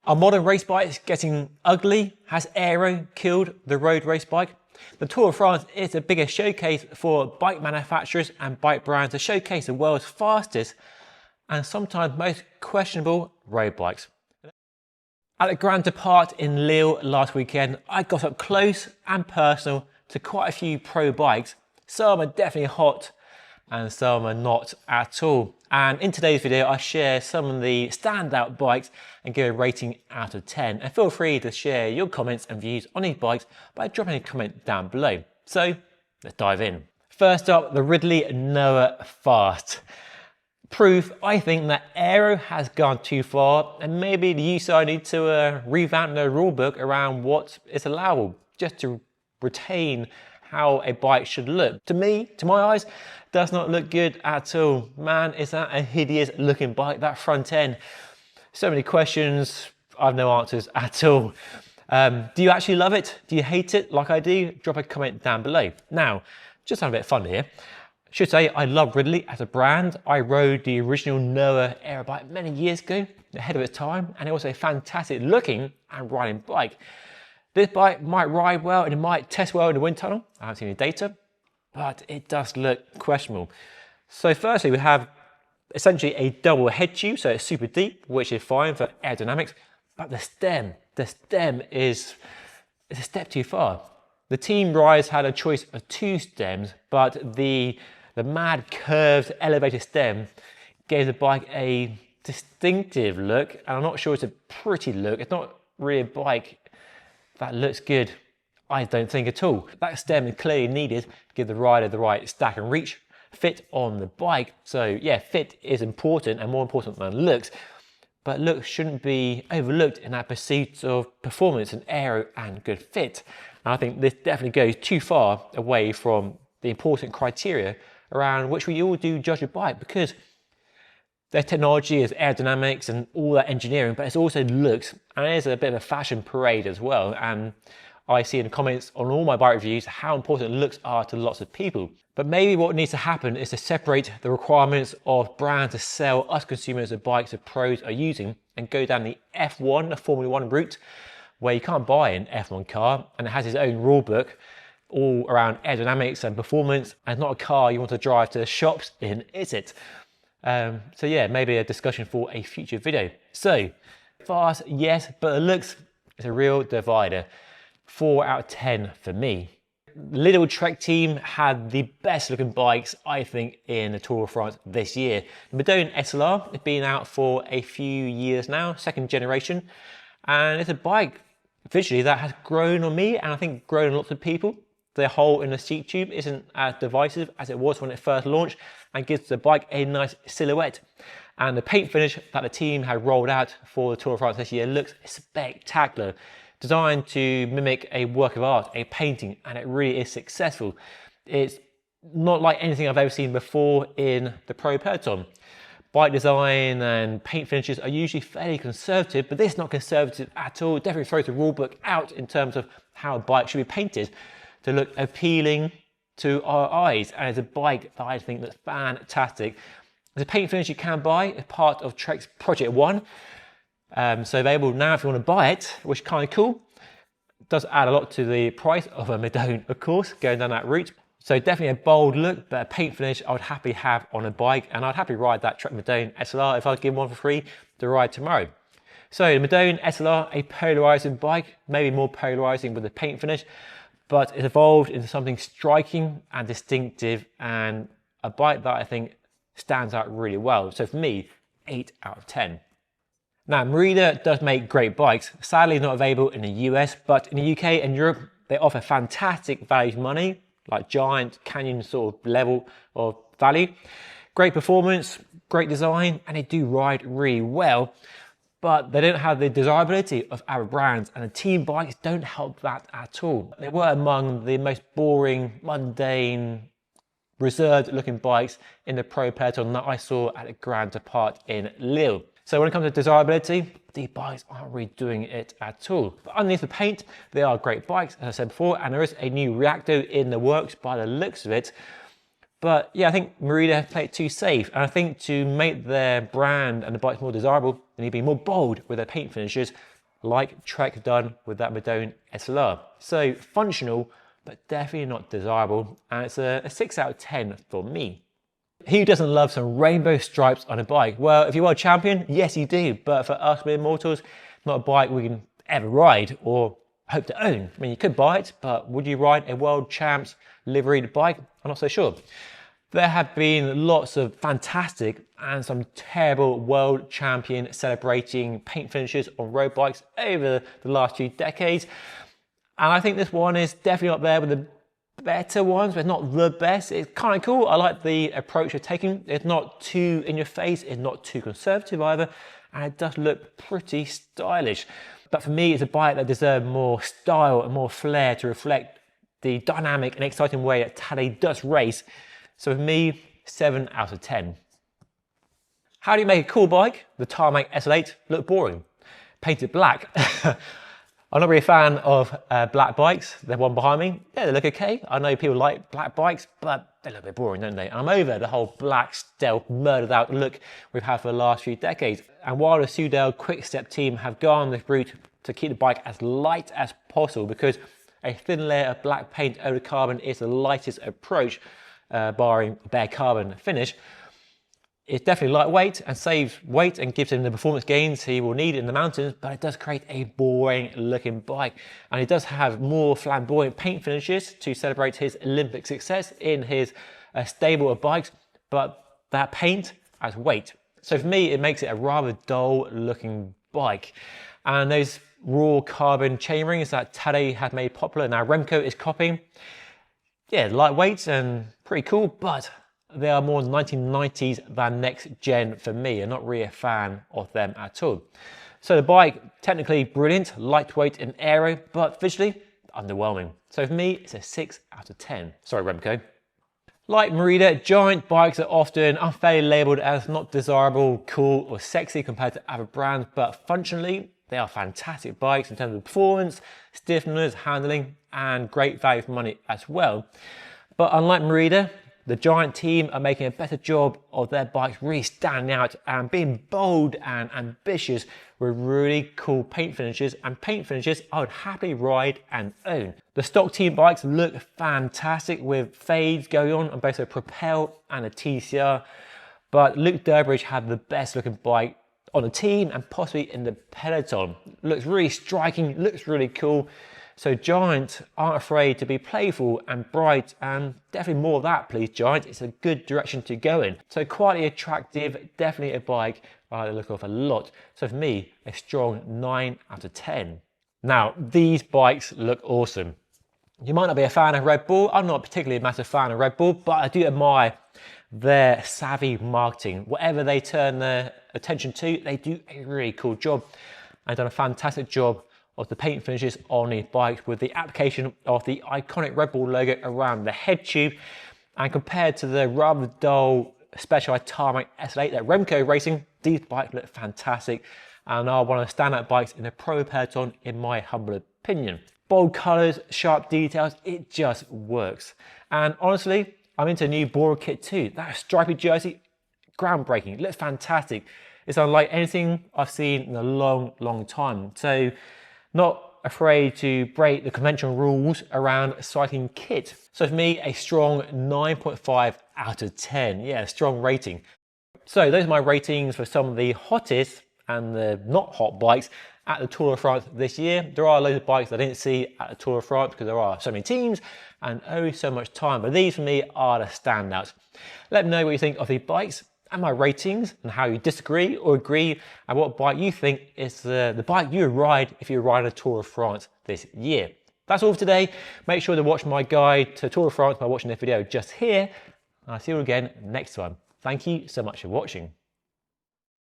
Are modern race bikes getting ugly? Has Aero killed the road race bike? The Tour de France is the biggest showcase for bike manufacturers and bike brands to showcase the world's fastest and sometimes most questionable road bikes. At the Grand Départ in Lille last weekend, I got up close and personal to quite a few pro bikes. Some are definitely hot and some are not at all. And in today's video, I share some of the standout bikes and give a rating out of 10. And feel free to share your comments and views on these bikes by dropping a comment down below. So let's dive in. First up, the Ridley Noah Fast. Proof, I think, that Aero has gone too far and maybe the UCI need to revamp their rulebook around what is allowable just to retain how a bike should look. To me, to my eyes, does not look good at all. Man, is that a hideous looking bike, that front end. So many questions, I have no answers at all. Do you actually love it? Do you hate it like I do? Drop a comment down below. Now, just have a bit of fun here. I should say I love Ridley as a brand. I rode the original Noah Aero bike many years ago, ahead of its time, and it was a fantastic looking and riding bike. This bike might ride well and it might test well in the wind tunnel. I haven't seen any data, but it does look questionable. So firstly, we have essentially a double head tube, so it's super deep, which is fine for aerodynamics, but the stem is a step too far. The Team Rise had a choice of two stems, but the mad curved elevated stem gave the bike a distinctive look, and I'm not sure it's a pretty look. It's not really a bike that looks good, I don't think at all. That stem is clearly needed to give the rider the right stack and reach, fit on the bike. So yeah, fit is important and more important than looks, but looks shouldn't be overlooked in that pursuit of performance and aero and good fit. And I think this definitely goes too far away from the important criteria around which we all do judge a bike, because their technology is aerodynamics and all that engineering, but it's also looks, and it is a bit of a fashion parade as well. And I see in the comments on all my bike reviews how important looks are to lots of people. But maybe what needs to happen is to separate the requirements of brands to sell us consumers the bikes that pros are using and go down the F1, the Formula 1 route, where you can't buy an F1 car and it has its own rule book all around aerodynamics and performance, and not a car you want to drive to the shops in, is it? So yeah, maybe a discussion for a future video. So, fast, yes, but the looks is a real divider. 4 out of 10 for me. Lidl Trek team had the best looking bikes, I think, in the Tour de France this year. The Madone SLR has been out for a few years now, second generation, and it's a bike visually that has grown on me, and I think grown on lots of people. The hole in the seat tube isn't as divisive as it was when it first launched and gives the bike a nice silhouette. And the paint finish that the team had rolled out for the Tour de France this year looks spectacular. Designed to mimic a work of art, a painting, and it really is successful. It's not like anything I've ever seen before in the pro peloton. Bike design and paint finishes are usually fairly conservative, but this is not conservative at all. It definitely throws the rule book out in terms of how a bike should be painted to look appealing to our eyes, and it's a bike that I think looks fantastic. There's a paint finish you can buy as part of Trek's Project One, so available now if you want to buy it, which is kind of cool. It does add a lot to the price of a Madone, of course, going down that route. So definitely a bold look, but a paint finish I would happily have on a bike, and I'd happily ride that Trek Madone SLR if I was given one for free to ride tomorrow. So the Madone SLR, a polarizing bike, maybe more polarizing with the paint finish, but it evolved into something striking and distinctive, and a bike that I think stands out really well. So for me, 8 out of 10. Now, Merida does make great bikes. Sadly, not available in the US, but in the UK and Europe, they offer fantastic value for money, like giant canyon sort of level of value. Great performance, great design, and they do ride really well, but they don't have the desirability of our brands, and the team bikes don't help that at all. They were among the most boring, mundane, reserved looking bikes in the pro peloton that I saw at the Grand Départ in Lille. So when it comes to desirability, these bikes aren't really doing it at all. But underneath the paint, they are great bikes, as I said before, and there is a new Reacto in the works by the looks of it. But yeah, I think Merida have played it too safe. And I think to make their brand and the bikes more desirable, they need to be more bold with their paint finishes like Trek done with that Madone SLR. So functional, but definitely not desirable, and it's a 6 out of 10 for me. Who doesn't love some rainbow stripes on a bike? Well, if you're world champion, yes you do, but for us mere mortals, not a bike we can ever ride or hope to own. I mean, you could buy it, but would you ride a world champs liveried bike? I'm not so sure. There have been lots of fantastic and some terrible world champion celebrating paint finishes on road bikes over the last few decades. And I think this one is definitely up there with the better ones, but not the best. It's kind of cool. I like the approach you're taking. It's not too in your face, it's not too conservative either, and it does look pretty stylish. But for me, it's a bike that deserves more style and more flair to reflect the dynamic and exciting way that Tadej does race. So for me, 7 out of 10. How do you make a cool bike, the Tarmac SL8, look boring? Paint it black. I'm not really a fan of black bikes. The one behind me, yeah, they look okay. I know people like black bikes, but they look a bit boring, don't they? And I'm over the whole black, stealth, murdered out look we've had for the last few decades. And while the Soudal Quick Step team have gone this route to keep the bike as light as possible, because a thin layer of black paint over carbon is the lightest approach, barring bare carbon finish. It's definitely lightweight and saves weight and gives him the performance gains he will need in the mountains, but it does create a boring looking bike. And it does have more flamboyant paint finishes to celebrate his Olympic success in his stable of bikes, but that paint has weight. So for me, it makes it a rather dull looking bike. And those raw carbon chainrings that Tadej had made popular, now Remco is copying. Yeah, lightweight and pretty cool, but they are more 1990s than next gen for me. I'm not really a fan of them at all. So the bike, technically brilliant, lightweight and aero, but visually underwhelming. So for me, it's a 6 out of 10. Sorry, Remco. Like Merida, giant bikes are often unfairly labeled as not desirable, cool, or sexy compared to other brands, but functionally, they are fantastic bikes in terms of performance, stiffness, handling, and great value for money as well. But unlike Merida, the Giant team are making a better job of their bikes really standing out and being bold and ambitious with really cool paint finishes, and paint finishes I would happily ride and own. The stock team bikes look fantastic with fades going on both a Propel and a TCR, but Luke Durbridge had the best looking bike on the team and possibly in the peloton. Looks really striking, looks really cool. So Giant aren't afraid to be playful and bright, and definitely more of that, please, Giant. It's a good direction to go in. So quite attractive, definitely a bike I look off a lot. So for me, a strong 9 out of 10. Now, these bikes look awesome. You might not be a fan of Red Bull. I'm not particularly a massive fan of Red Bull, but I do admire their savvy marketing. Whatever they turn their attention to, they do a really cool job. I've done a fantastic job of the paint finishes on these bikes with the application of the iconic Red Bull logo around the head tube, and compared to the rather dull Specialized Tarmac SL8 that Remco racing, these bikes look fantastic and are one of the standout bikes in the pro peloton in my humble opinion. Bold colours, sharp details, it just works. And honestly, I'm into a new Bora kit too. That stripy jersey, groundbreaking, it looks fantastic. It's unlike anything I've seen in a long time. So not afraid to break the conventional rules around cycling kit. So for me, a strong 9.5 out of 10. Yeah, strong rating. So those are my ratings for some of the hottest and the not hot bikes at the Tour de France this year. There are loads of bikes I didn't see at the Tour de France because there are so many teams and oh so much time, but these for me are the standouts. Let me know what you think of the bikes and my ratings and how you disagree or agree and what bike you think is the bike you would ride if you ride a Tour de France this year. That's all for today. Make sure to watch my guide to Tour de France by watching this video just here. I'll see you again next time. Thank you so much for watching.